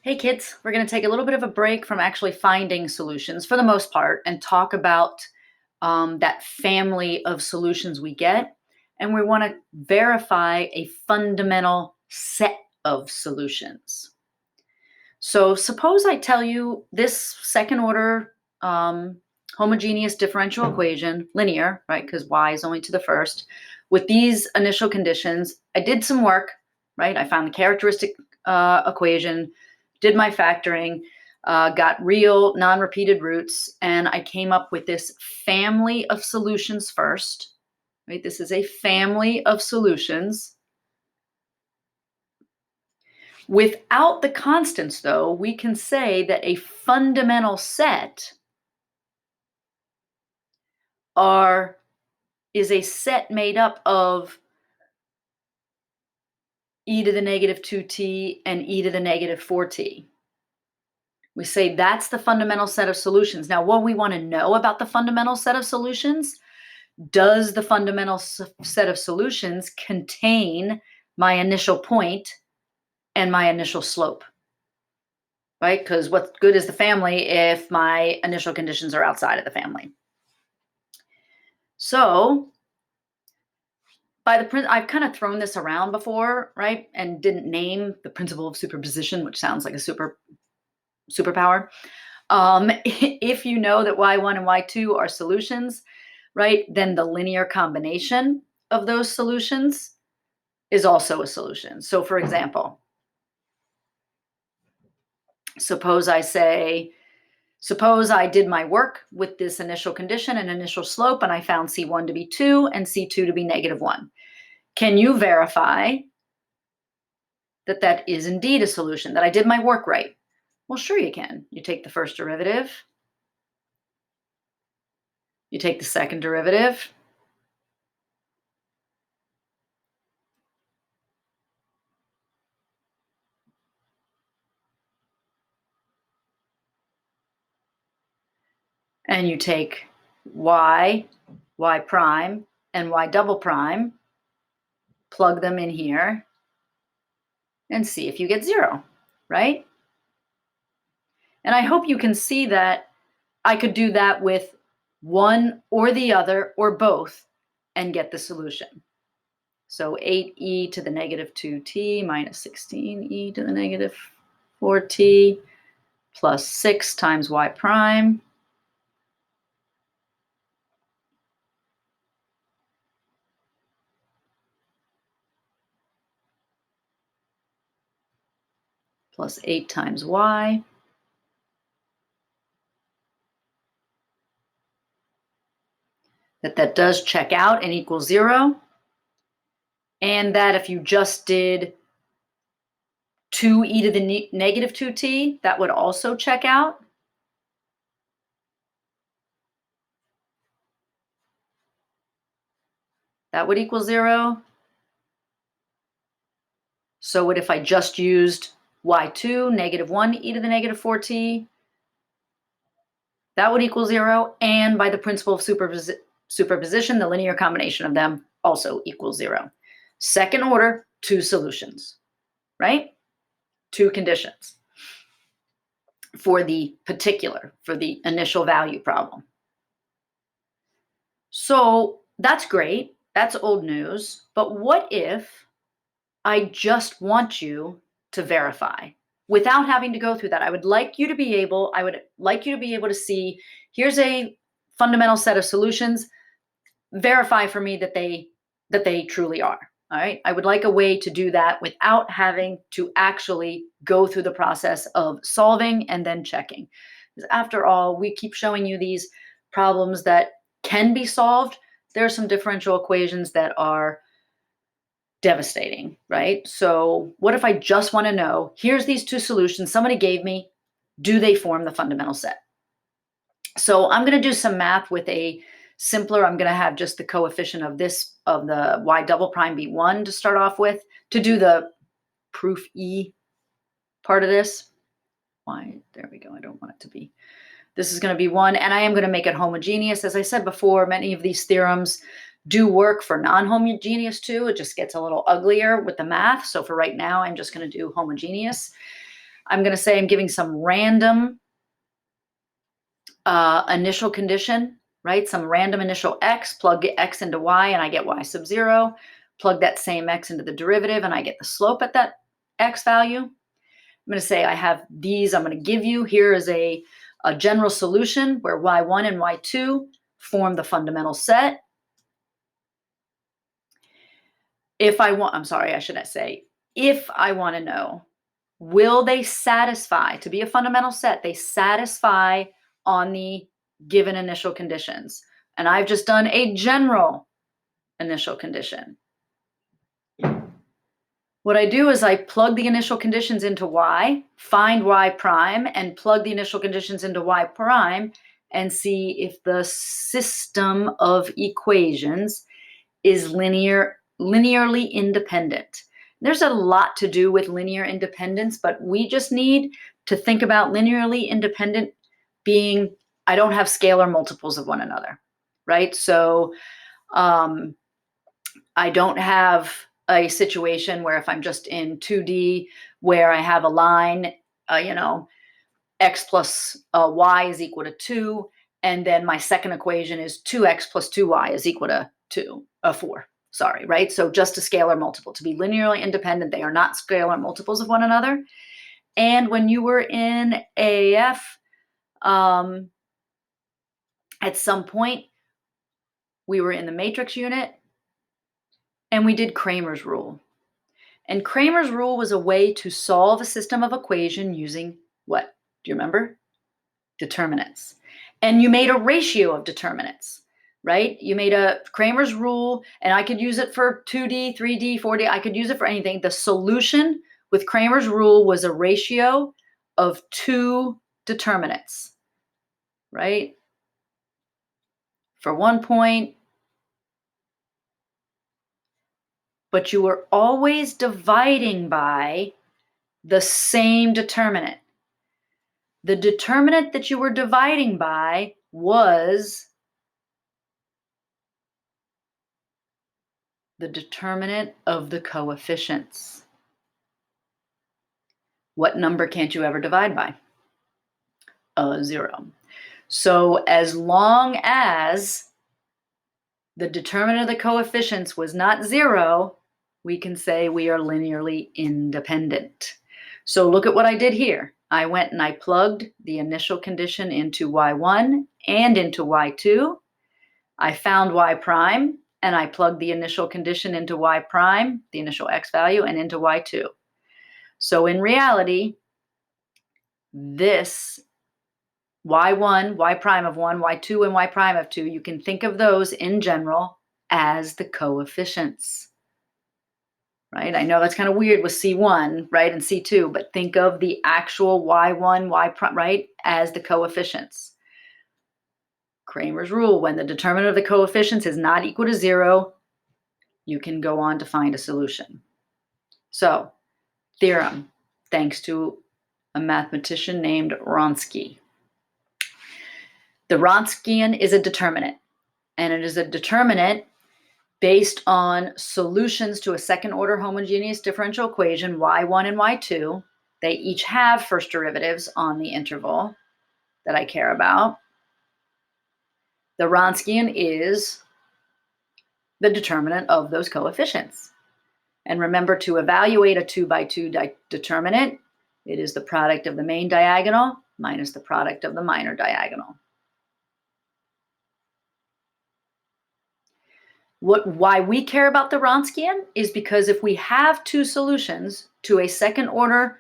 Hey kids, we're going to take a little bit of a break from actually finding solutions for the most part and talk about that family of solutions we get. And we want to verify a fundamental set of solutions. So suppose I tell you this second order homogeneous differential equation, linear, right, because y is only to the first, with these initial conditions. I did some work, right? I found the characteristic equation, did my factoring, got real non-repeated roots, and I came up with this family of solutions first, right? This is a family of solutions. Without the constants, though, we can say that a fundamental set is a set made up of e to the negative 2t and e to the negative 4t. We say that's the fundamental set of solutions. Now, what we want to know about the fundamental set of solutions, does the fundamental set of solutions contain my initial point and my initial slope? Right? Because what's good is the family if my initial conditions are outside of the family. So I've kind of thrown this around before, right? And didn't name the principle of superposition, which sounds like a superpower. If you know that y1 and y2 are solutions, right, then the linear combination of those solutions is also a solution. So for example, suppose I did my work with this initial condition and initial slope, and I found C1 to be 2 and C2 to be negative 1. Can you verify that that is indeed a solution, that I did my work right? Well, sure you can. You take the first derivative. You take the second derivative. And you take y prime, and y double prime, plug them in here, and see if you get 0, right? And I hope you can see that I could do that with one or the other or both and get the solution. So 8e to the negative 2t minus 16e to the negative 4t plus 6 times y prime plus 8 times y. That does check out and equal 0. And that if you just did 2e to the negative 2t, that would also check out. That would equal 0. So what if I just used y2, negative 1e to the negative 4t? That would equal 0. And by the principle of superposition, the linear combination of them also equals 0. Second order, 2 solutions, right? 2 conditions for the initial value problem. So that's great. That's old news. But what if I just want you to verify without having to go through that? I would like you to be able to see, here's a fundamental set of solutions. Verify for me that they truly are. All right. I would like a way to do that without having to actually go through the process of solving and then checking. Because after all, we keep showing you these problems that can be solved. There are some differential equations that are devastating, right? So what if I just want to know, here's these 2 solutions somebody gave me, do they form the fundamental set? So I'm going to do some math with a simpler, I'm going to have just the coefficient of the y double prime be 1 to start off with, to do the proof E part of this. There we go. I don't want it to be. This is going to be 1, and I am going to make it homogeneous. As I said before, many of these theorems do work for non-homogeneous too. It just gets a little uglier with the math. So for right now, I'm just going to do homogeneous. I'm going to say I'm giving some random initial condition, right? Some random initial x, plug x into y, and I get y sub 0. Plug that same x into the derivative, and I get the slope at that x value. I'm going to say I have these. I'm going to give you, here is a general solution where y1 and y2 form the fundamental set. If I want, I'm sorry, I shouldn't say, if I want to know, will they satisfy, to be a fundamental set, they satisfy on the given initial conditions. And I've just done a general initial condition. What I do is I plug the initial conditions into y, find y prime, and plug the initial conditions into y prime, and see if the system of equations is linearly independent. There's a lot to do with linear independence, but we just need to think about linearly independent being, I don't have scalar multiples of one another, right? So I don't have a situation where if I'm just in 2D where I have a line, x plus y is equal to 2, and then my second equation is 2x plus 2y is equal to 4. Sorry, right? So just a scalar multiple. To be linearly independent, they are not scalar multiples of one another. And when you were in AAF, at some point, we were in the matrix unit, and we did Cramer's rule. And Cramer's rule was a way to solve a system of equation using what? Do you remember? Determinants. And you made a ratio of determinants, right? You made a Cramer's rule, and I could use it for 2D, 3D, 4D. I could use it for anything. The solution with Cramer's rule was a ratio of 2 determinants, right? For 1 point, but you were always dividing by the same determinant. The determinant that you were dividing by was the determinant of the coefficients. What number can't you ever divide by? 0. So as long as the determinant of the coefficients was not 0, we can say we are linearly independent. So look at what I did here. I went and I plugged the initial condition into y1 and into y2. I found y prime, and I plugged the initial condition into y prime, the initial x value, and into y2. So in reality, this y1, y prime of 1, y2, and y prime of 2, you can think of those in general as the coefficients, right? I know that's kind of weird with C1, right, and C2, but think of the actual y1, y prime, right, as the coefficients. Cramer's rule, when the determinant of the coefficients is not equal to 0, you can go on to find a solution. So, theorem, thanks to a mathematician named Wronskian. The Wronskian is a determinant, and it is a determinant based on solutions to a second-order homogeneous differential equation, y1 and y2. They each have first derivatives on the interval that I care about. The Wronskian is the determinant of those coefficients. And remember, to evaluate a 2 by 2 determinant, it is the product of the main diagonal minus the product of the minor diagonal. Why we care about the Wronskian is because if we have two solutions to a second order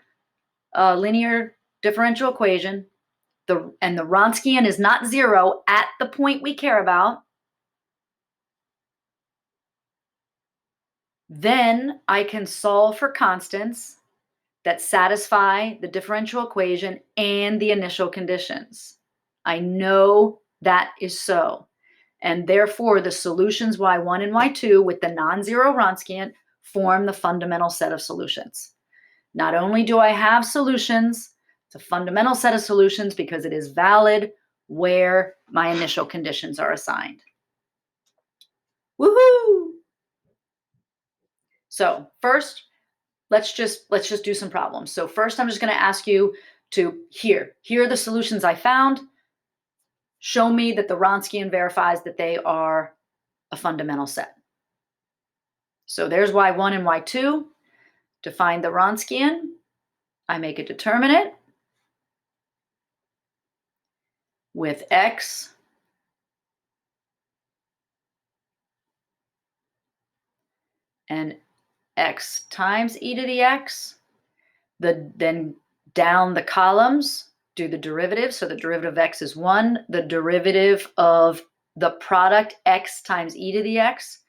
linear differential equation, and the Wronskian is not 0 at the point we care about, then I can solve for constants that satisfy the differential equation and the initial conditions. I know that is so. And therefore, the solutions y1 and y2 with the non-zero Wronskian form the fundamental set of solutions. Not only do I have solutions, it's a fundamental set of solutions because it is valid where my initial conditions are assigned. Woohoo! So first, let's just do some problems. So first, I'm just going to ask you to here are the solutions I found. Show me that the Wronskian verifies that they are a fundamental set. So there's y1 and y2. To find the Wronskian, I make a determinant with x and x times e to the x. Then down the columns, do the derivative. So the derivative of x is 1. The derivative of the product x times e to the x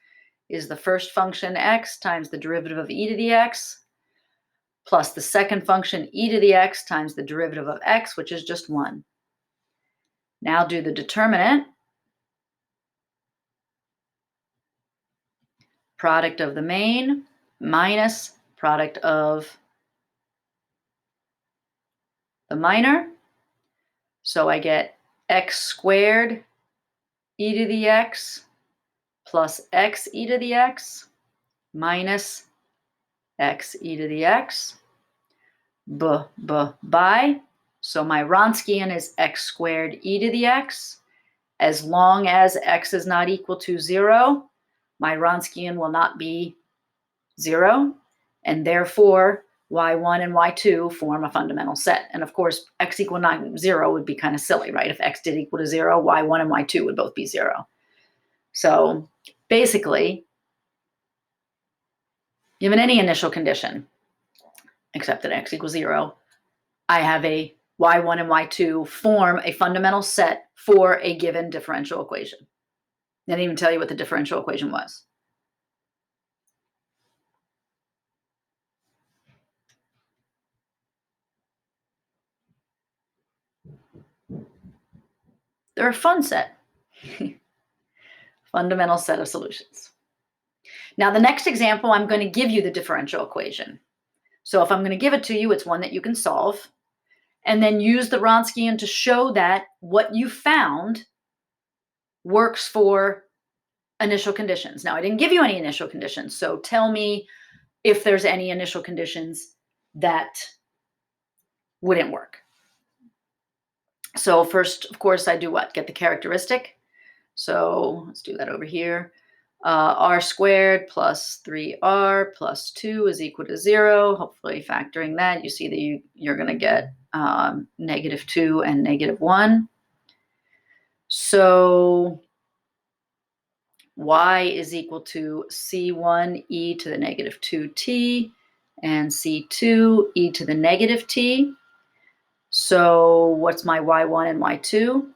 is the first function x times the derivative of e to the x, plus the second function e to the x times the derivative of x, which is just 1. Now do the determinant. Product of the main minus product of the minor. So I get x squared e to the x plus x e to the x minus x e to the x by. So my Wronskian is x squared e to the x. As long as x is not equal to 0, my Wronskian will not be 0, and therefore y1 and y2 form a fundamental set. And of course, x equal 0 would be kind of silly, right? If x did equal to 0, y1 and y2 would both be 0. So basically, given any initial condition, except that x equals 0, I have a y1 and y2 form a fundamental set for a given differential equation. I didn't even tell you what the differential equation was. They're a fun set. Fundamental set of solutions. Now, the next example, I'm going to give you the differential equation. So if I'm going to give it to you, it's one that you can solve, and then use the Wronskian to show that what you found works for initial conditions. Now, I didn't give you any initial conditions, so tell me if there's any initial conditions that wouldn't work. So first, of course, I do what? Get the characteristic. So let's do that over here. R squared plus 3r plus 2 is equal to 0. Hopefully factoring that, you see that you're going to get -2 and -1. So y is equal to c1 e to the -2t and c2 e to the -t. So what's my y1 and y2?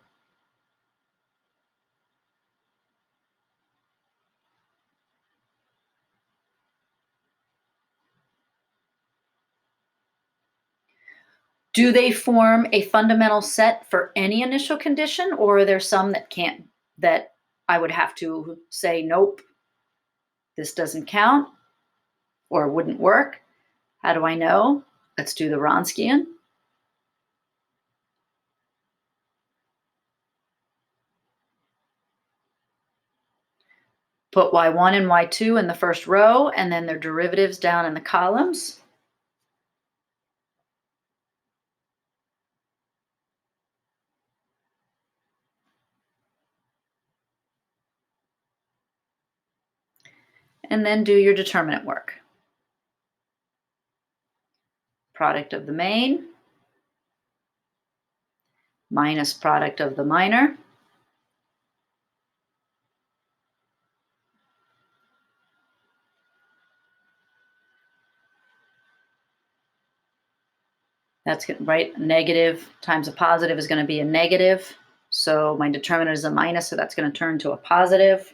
Do they form a fundamental set for any initial condition, or are there some that can't, that I would have to say, nope, this doesn't count or wouldn't work? How do I know? Let's do the Wronskian. Put y1 and y2 in the first row, and then their derivatives down in the columns. And then do your determinant work. Product of the main minus product of the minor. That's right. Negative times a positive is going to be a negative. So my determinant is a minus, so that's going to turn to a positive.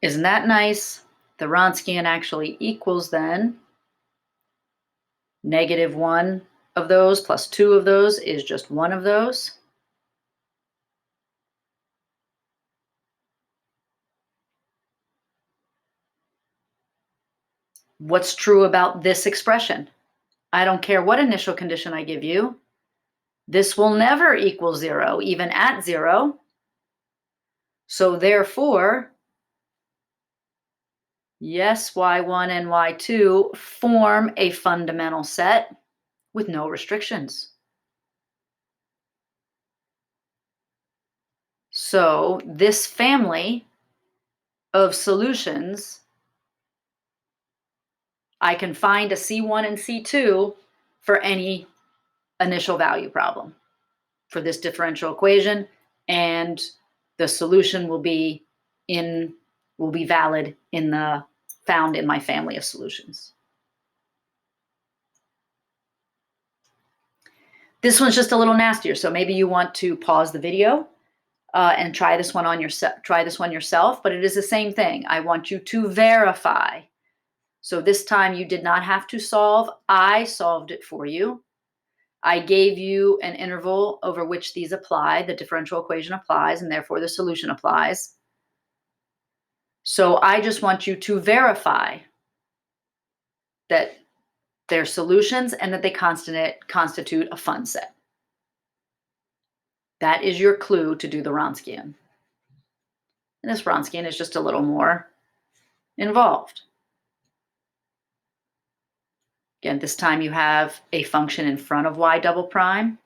Isn't that nice? The Wronskian actually equals then -1 of those plus 2 of those is just 1 of those. What's true about this expression? I don't care what initial condition I give you. This will never equal 0, even at 0. So therefore, yes, y1 and y2 form a fundamental set with no restrictions. So this family of solutions, I can find a C1 and C2 for any initial value problem for this differential equation, and the solution will be valid in the found in my family of solutions. This one's just a little nastier, so maybe you want to pause the video and try this one yourself, but it is the same thing. I want you to verify. So this time you did not have to solve. I solved it for you. I gave you an interval over which these apply. The differential equation applies, and therefore the solution applies. So I just want you to verify that they're solutions and that they constitute a fun set. That is your clue to do the Wronskian. And this Wronskian is just a little more involved. Again, this time you have a function in front of y double prime.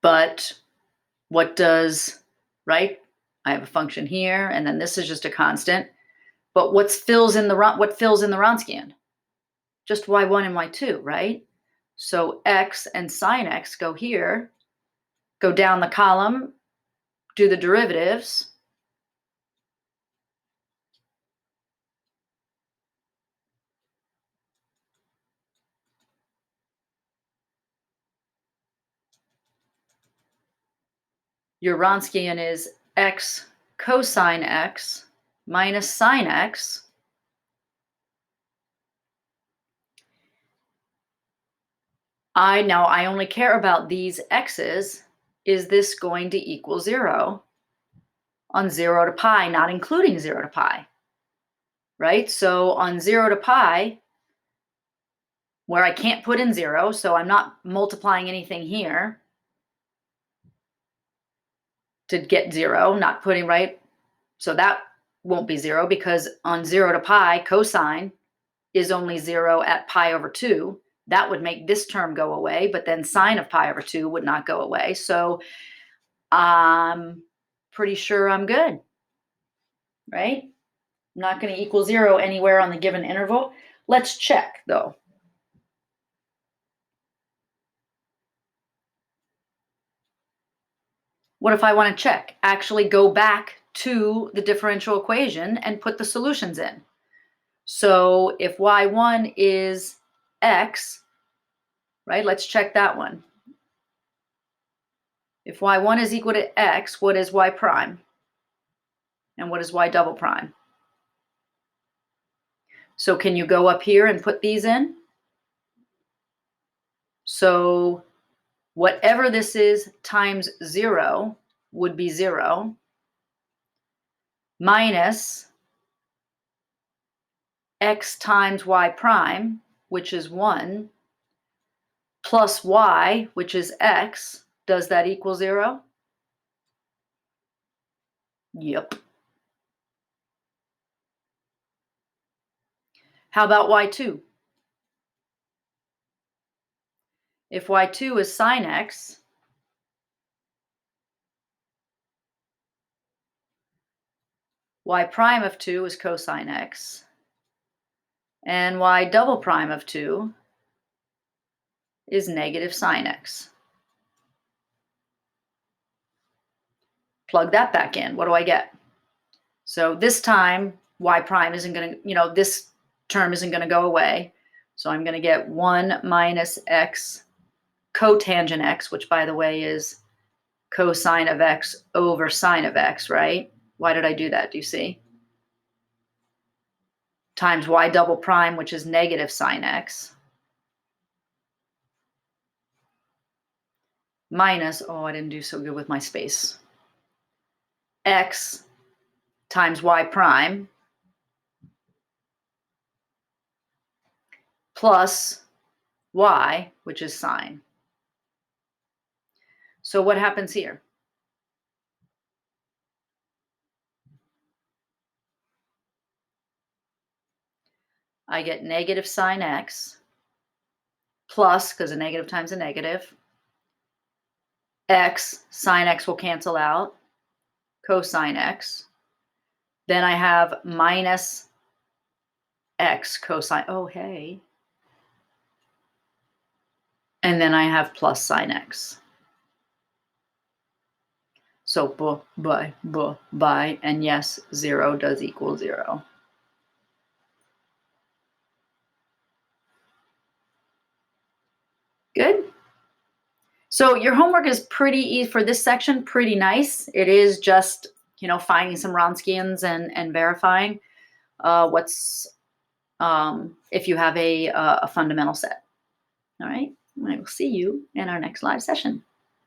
But what does, right? I have a function here, and then this is just a constant. But what fills in the Wronskian? Just y1 and y2, right? So x and sine x go here, go down the column, do the derivatives. Your Wronskian is x cosine x minus sine x. I only care about these x's. Is this going to equal 0 on 0 to pi, not including 0 to pi? Right? So on 0 to pi, where I can't put in 0, so I'm not multiplying anything here to get 0, not putting, right? So that won't be 0, because on 0 to pi, cosine is only 0 at pi over 2. That would make this term go away, but then sine of pi over 2 would not go away. So I'm pretty sure I'm good, right? I'm not going to equal 0 anywhere on the given interval. Let's check, though. What if I want to check? Actually go back to the differential equation and put the solutions in. So if y1 is x, right, let's check that one. If y1 is equal to x, what is y prime? And what is y double prime? So can you go up here and put these in? So whatever this is times 0 would be 0 minus x times y prime, which is 1, plus y, which is x. Does that equal 0? Yep. How about y2? If y2 is sine x, y prime of 2 is cosine x, and y double prime of 2 is negative sine x. Plug that back in. What do I get? So this time, y prime isn't going to, this term isn't going to go away. So I'm going to get 1 minus x cotangent x, which, by the way, is cosine of x over sine of x, right? Why did I do that? Do you see? Times y double prime, which is negative sine x, minus, oh, I didn't do so good with my space, x times y prime plus y, which is sine. So what happens here? I get negative sine x plus, because a negative times a negative, x, sine x will cancel out, cosine x. Then I have minus x cosine, oh hey. And then I have plus sine x. So by, and yes, 0 does equal 0. Good. So your homework is pretty easy for this section, pretty nice. It is just, finding some Wronskians and verifying if you have a fundamental set. All right. I will see you in our next live session.